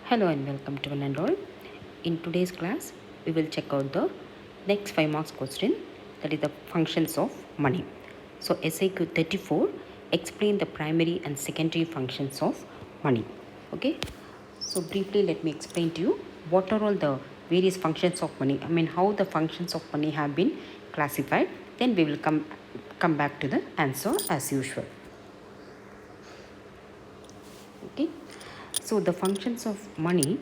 Hello and welcome to one and all. In today's class, we will check out the next 5 marks question, that is the functions of money. So SAQ 34, explain the primary and secondary functions of money. Okay. So briefly let me explain to you what are all the various functions of money. How the functions of money have been classified. Then we will come back to the answer as usual. Okay. So the functions of money,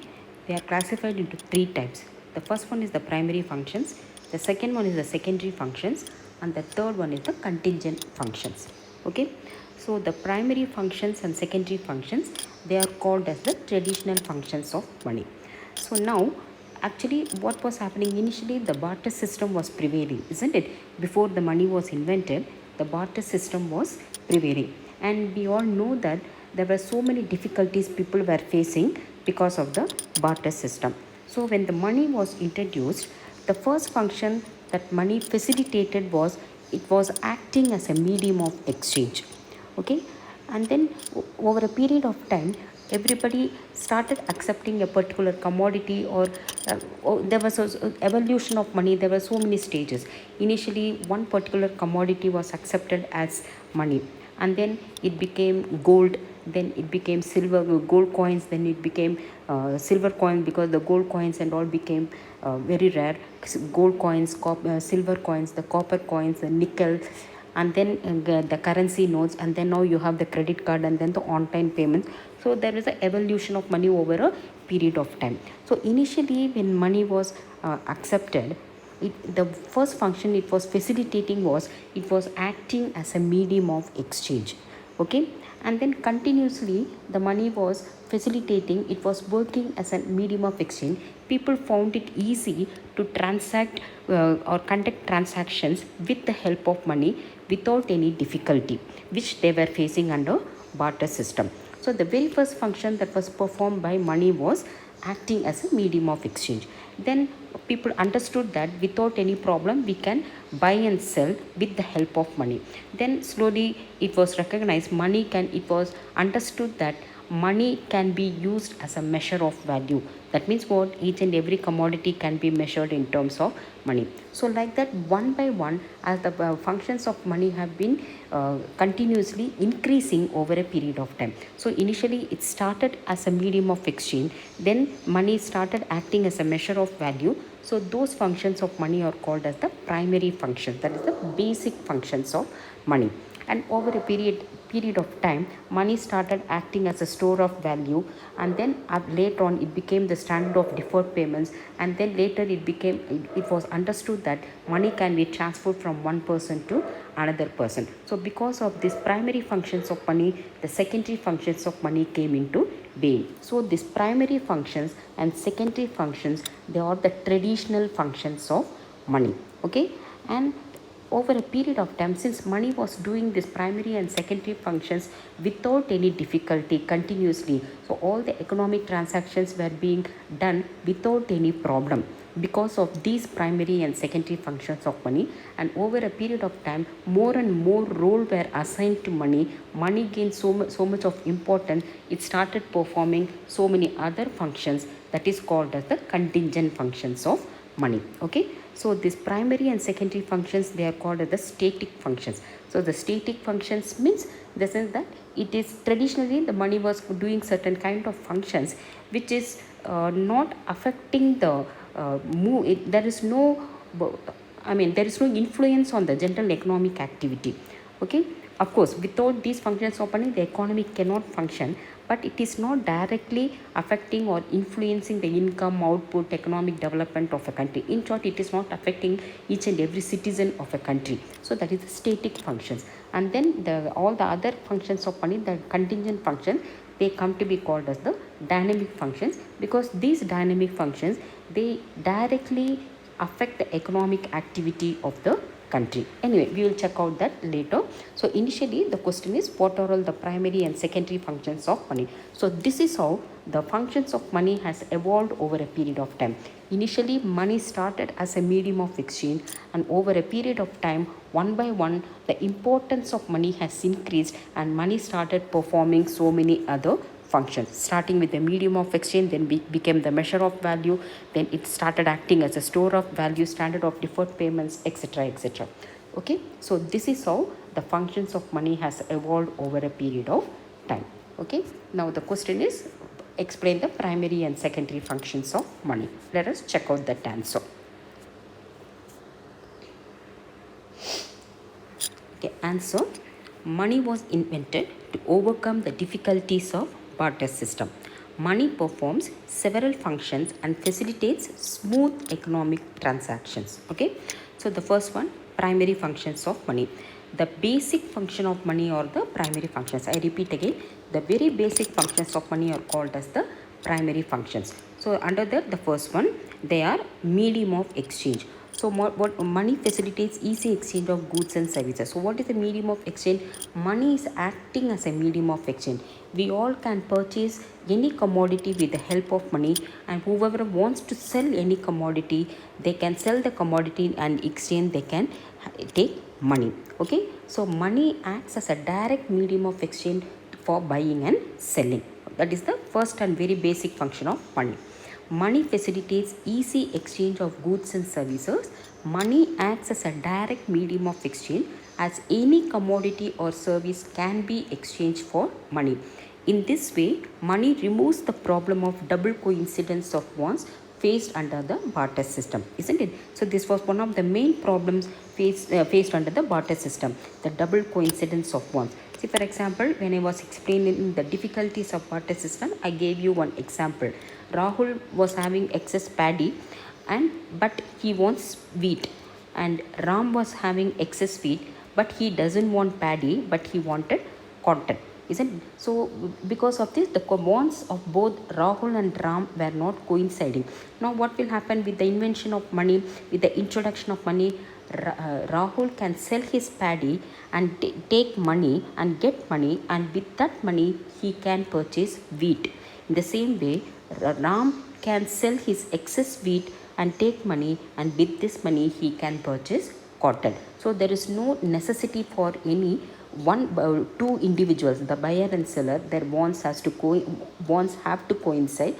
they are classified into three types. The first one is the primary functions, the second one is the secondary functions, and the third one is the contingent functions. Okay. So the primary functions and secondary functions, they are called as the traditional functions of money. So now, actually what was happening initially, the barter system was prevailing, isn't it? Before the money was invented, the barter system was prevailing, and we all know that there were so many difficulties people were facing because of the barter system. So when the money was introduced, the first function that money facilitated was it was acting as a medium of exchange. Okay. And then over a period of time, everybody started accepting a particular commodity, or there was an evolution of money. There were so many stages. Initially one particular commodity was accepted as money, and then it became gold, then it became silver, gold coins, then it became silver coin, because the gold coins and all became very rare. Gold coins, silver coins, the copper coins, the nickel, and then the currency notes, and then now you have the credit card, and then the on-time payments. So there is an evolution of money over a period of time. So initially when money was accepted, the first function it was facilitating was it was acting as a medium of exchange. Okay. And then continuously the money was facilitating, it was working as a medium of exchange. People found it easy to transact or conduct transactions with the help of money without any difficulty, which they were facing under barter system. So the very first function that was performed by money was acting as a medium of exchange. Then people understood that without any problem we can buy and sell with the help of money. Then slowly it was recognized, it was understood that money can be used as a measure of value. That means what, each and every commodity can be measured in terms of money. So like that, one by one, as the functions of money have been continuously increasing over a period of time. So initially it started as a medium of exchange, then money started acting as a measure of value. So those functions of money are called as the primary functions, that is the basic functions of money. And over a period of time, money started acting as a store of value, and then later on it became the standard of deferred payments, and then later it was understood that money can be transferred from one person to another person. So because of this primary functions of money, the secondary functions of money came into being. So these primary functions and secondary functions, they are the traditional functions of money. Okay. And over a period of time, since money was doing this primary and secondary functions without any difficulty continuously, so all the economic transactions were being done without any problem because of these primary and secondary functions of money. And over a period of time, more and more role were assigned to money. Money gained so much of importance, it started performing so many other functions, that is called as the contingent functions of money. Okay. So these primary and secondary functions, they are called as the static functions. So the static functions means the sense that it is traditionally the money was doing certain kind of functions which is not affecting the there is no influence on the general economic activity. Okay. Of course, without these functions of money, the economy cannot function, but it is not directly affecting or influencing the income, output, economic development of a country. In short, it is not affecting each and every citizen of a country. So that is the static functions. And then all the other functions of money, the contingent functions, they come to be called as the dynamic functions, because these dynamic functions, they directly affect the economic activity of the country. Anyway, we will check out that later. So initially the question is, what are all the primary and secondary functions of money? So this is how the functions of money has evolved over a period of time. Initially money started as a medium of exchange, and over a period of time, one by one, the importance of money has increased, and money started performing so many other functions, starting with the medium of exchange, then became the measure of value, then it started acting as a store of value, standard of deferred payments, etc., etc. Okay, so this is how the functions of money has evolved over a period of time. Okay, now the question is, explain the primary and secondary functions of money. Let us check out that answer. Okay, answer. Money was invented to overcome the difficulties of barter system. Money performs several functions and facilitates smooth economic transactions. Okay, so the first one, primary functions of money. The basic function of money or the primary functions. I repeat again, the very basic functions of money are called as the primary functions. So under that, the first one, they are medium of exchange. So what money facilitates easy exchange of goods and services. So what is the medium of exchange? Money is acting as a medium of exchange. We all can purchase any commodity with the help of money, and whoever wants to sell any commodity, they can sell the commodity and exchange they can take money. Okay, so money acts as a direct medium of exchange for buying and selling. That is the first and very basic function of money. Money facilitates easy exchange of goods and services. Money acts as a direct medium of exchange, as any commodity or service can be exchanged for money. In this way, money removes the problem of double coincidence of wants faced under the barter system, isn't it? So this was one of the main problems faced under the barter system, the double coincidence of wants. See, for example, when I was explaining the difficulties of barter system, I gave you one example. Rahul was having excess paddy, but he wants wheat, and Ram was having excess wheat, but he doesn't want paddy, but he wanted cotton. Isn't it? So because of this, the wants of both Rahul and Ram were not coinciding. Now what will happen with the invention of money, with the introduction of money? Rahul can sell his paddy and take money and get money, and with that money he can purchase wheat. In the same way, Ram can sell his excess wheat and take money, and with this money he can purchase cotton. So there is no necessity for any two individuals, the buyer and seller, their wants have to coincide,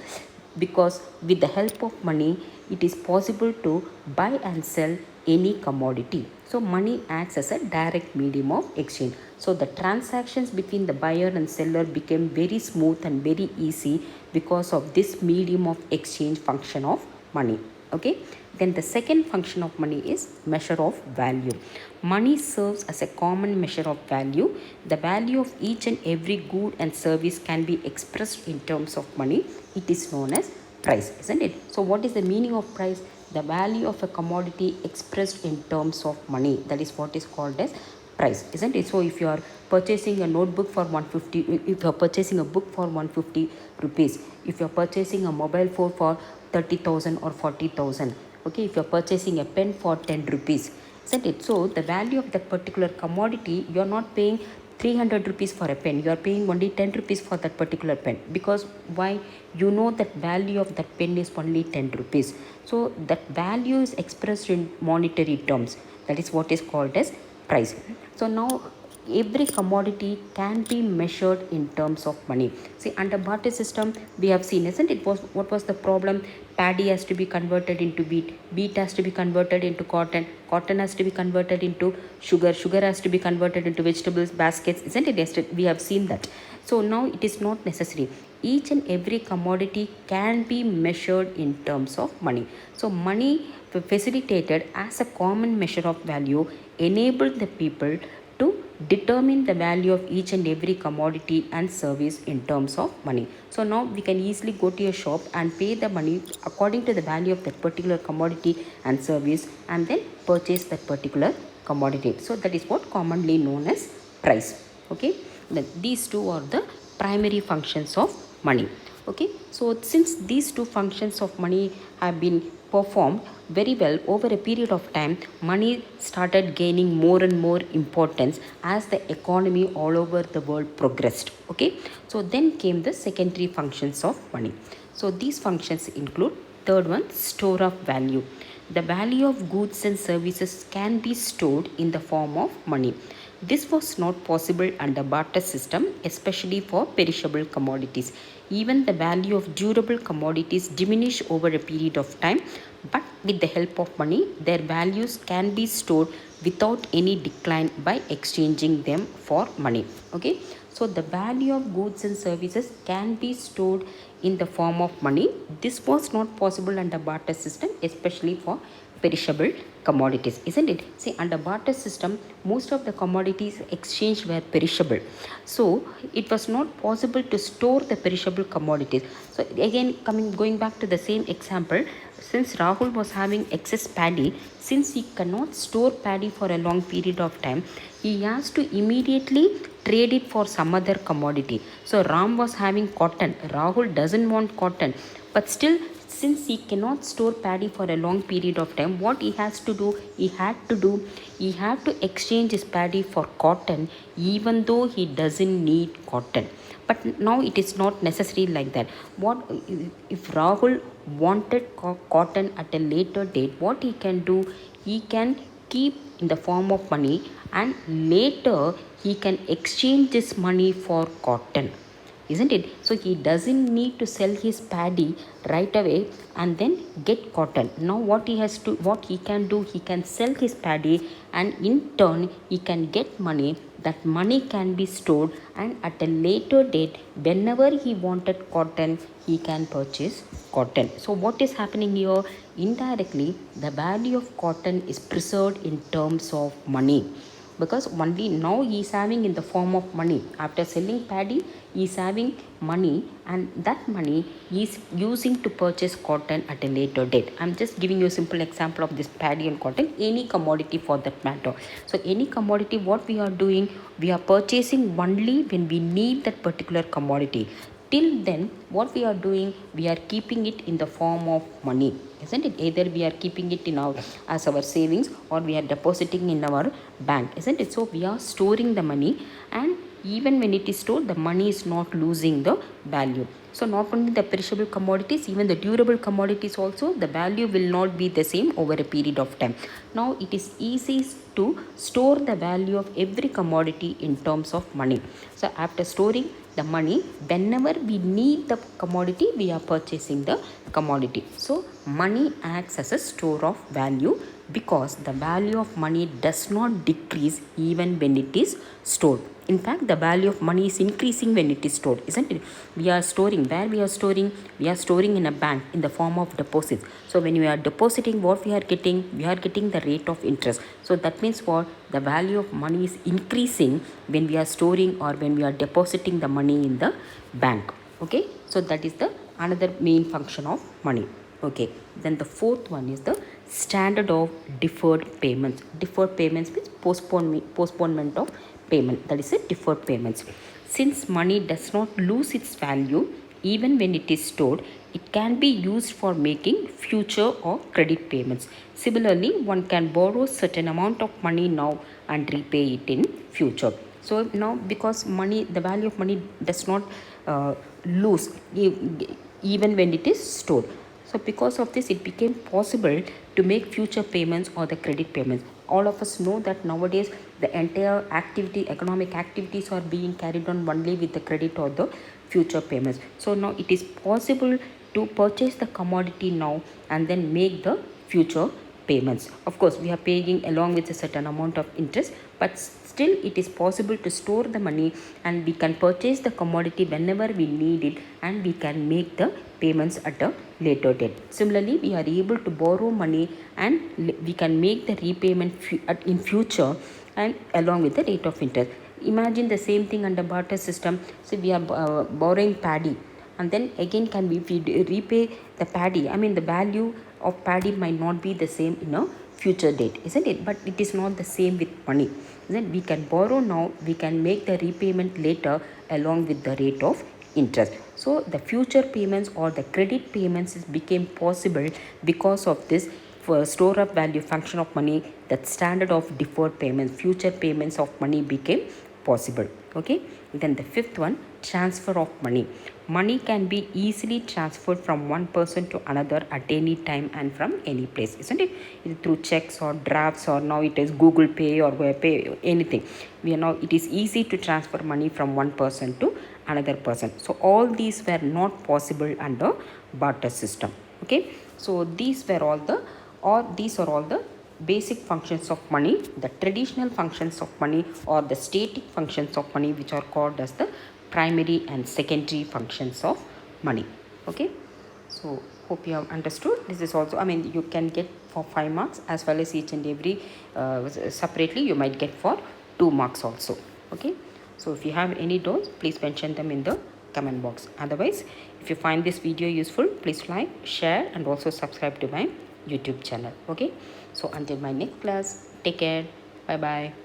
because with the help of money it is possible to buy and sell any commodity. So money acts as a direct medium of exchange. So the transactions between the buyer and seller became very smooth and very easy because of this medium of exchange function of money. Okay, then the second function of money is measure of value. Money serves as a common measure of value. The value of each and every good and service can be expressed in terms of money. It is known as price, isn't it? So what is the meaning of price? The value of a commodity expressed in terms of money. That is what is called as price, isn't it? So if you are purchasing a notebook for 150, if you are purchasing a book for 150 rupees, if you are purchasing a mobile phone for 30,000 or 40,000, okay, if you are purchasing a pen for 10 rupees, isn't it? So the value of that particular commodity, you are not paying 300 rupees for a pen, you are paying only 10 rupees for that particular pen. Because why? You know that value of that pen is only 10 rupees. So that value is expressed in monetary terms. That is what is called as price. So now every commodity can be measured in terms of money. See, under barter system we have seen, isn't it? What was the problem? Paddy has to be converted into wheat, wheat has to be converted into cotton, cotton has to be converted into sugar, sugar has to be converted into vegetables baskets, isn't it? We have seen that. So now it is not necessary. Each and every commodity can be measured in terms of money. So money facilitated as a common measure of value enabled the people to determine the value of each and every commodity and service in terms of money. So now we can easily go to a shop and pay the money according to the value of that particular commodity and service, and then purchase that particular commodity. So that is what commonly known as price. Okay, then these two are the primary functions of money. Okay, so since these two functions of money have been performed very well over a period of time, money started gaining more and more importance as the economy all over the world progressed. Okay, so then came the secondary functions of money. So these functions include, third one, store of value. the value of goods and services can be stored in the form of money. This was not possible under barter system, especially for perishable commodities. Even the value of durable commodities diminish over a period of time, but with the help of money, their values can be stored without any decline by exchanging them for money. Okay, so the value of goods and services can be stored in the form of money. This was not possible under barter system, especially for perishable commodities, isn't it? See, under barter system, most of the commodities exchanged were perishable, so it was not possible to store the perishable commodities. So again, going back to the same example, since Rahul was having excess paddy, since he cannot store paddy for a long period of time, he has to immediately trade it for some other commodity. So Ram was having cotton, Rahul doesn't want cotton, but still, since he cannot store paddy for a long period of time, what he has to do, he had to exchange his paddy for cotton, even though he doesn't need cotton. But now it is not necessary like that. What if Rahul wanted cotton at a later date? What he can do, he can keep in the form of money, and later he can exchange this money for cotton, isn't it? So he doesn't need to sell his paddy right away and then get cotton. Now what he can do, he can sell his paddy, and in turn he can get money. That money can be stored, and at a later date, whenever he wanted cotton, he can purchase cotton. So what is happening here? Indirectly, the value of cotton is preserved in terms of money, because only now he is having in the form of money. After selling paddy, he is having money, and that money he is using to purchase cotton at a later date. I'm just giving you a simple example of this paddy and cotton, any commodity for that matter. So any commodity, what we are doing, we are purchasing only when we need that particular commodity. Till then, what we are doing, we are keeping it in the form of money, isn't it? Either we are keeping it in our as our savings, or we are depositing in our bank, isn't it? So we are storing the money, and even when it is stored, the money is not losing the value. So not only the perishable commodities, even the durable commodities also, the value will not be the same over a period of time. Now it is easy to store the value of every commodity in terms of money. So after storing the money, whenever we need the commodity, we are purchasing the commodity. So money acts as a store of value, because the value of money does not decrease even when it is stored. In fact, the value of money is increasing when it is stored, isn't it? We are storing, where we are storing? We are storing in a bank in the form of deposits. So when we are depositing, what we are getting? We are getting the rate of interest. So that means what? The value of money is increasing when we are storing, or when we are depositing the money in the bank. Okay, so that is the another main function of money. Okay, then the fourth one is the standard of deferred payments. Deferred payments means postponement of payment, that is a deferred payments. Since money does not lose its value even when it is stored, it can be used for making future or credit payments. Similarly, one can borrow certain amount of money now and repay it in future. So now, because money, the value of money does not lose even when it is stored. So because of this, it became possible to make future payments or the credit payments. All of us know that nowadays the entire economic activities are being carried on only with the credit or the future payments. So now it is possible to purchase the commodity now and then make the future payments. Of course, we are paying along with a certain amount of interest, but still it is possible to store the money, and we can purchase the commodity whenever we need it, and we can make the payments at a later date. Similarly, we are able to borrow money, and we can make the repayment in future, and along with the rate of interest. Imagine the same thing under barter system. So we are borrowing paddy, and then again, can we, if we repay the paddy, I mean the value of paddy might not be the same in a future date, isn't it? But it is not the same with money. Then we can borrow now, we can make the repayment later along with the rate of interest. So the future payments or the credit payments became possible because of this store of value function of money. That standard of deferred payments, future payments of money became possible. Okay, then the fifth one, transfer of money. Money can be easily transferred from one person to another at any time and from any place, isn't it? Either through checks or drafts, or now it is Google Pay or Web Pay, anything. We are now, it is easy to transfer money from one person to another person. So all these were not possible under barter system. Okay, so these are all the basic functions of money, the traditional functions of money, or the static functions of money, which are called as the primary and secondary functions of money. Okay, so hope you have understood. This is also, I mean, you can get for 5 marks, as well as each and every separately you might get for 2 marks also. Okay, so if you have any doubts, please mention them in the comment box. Otherwise, if you find this video useful, please like, share, and also subscribe to my YouTube channel. Okay, so until my next class, take care. Bye bye.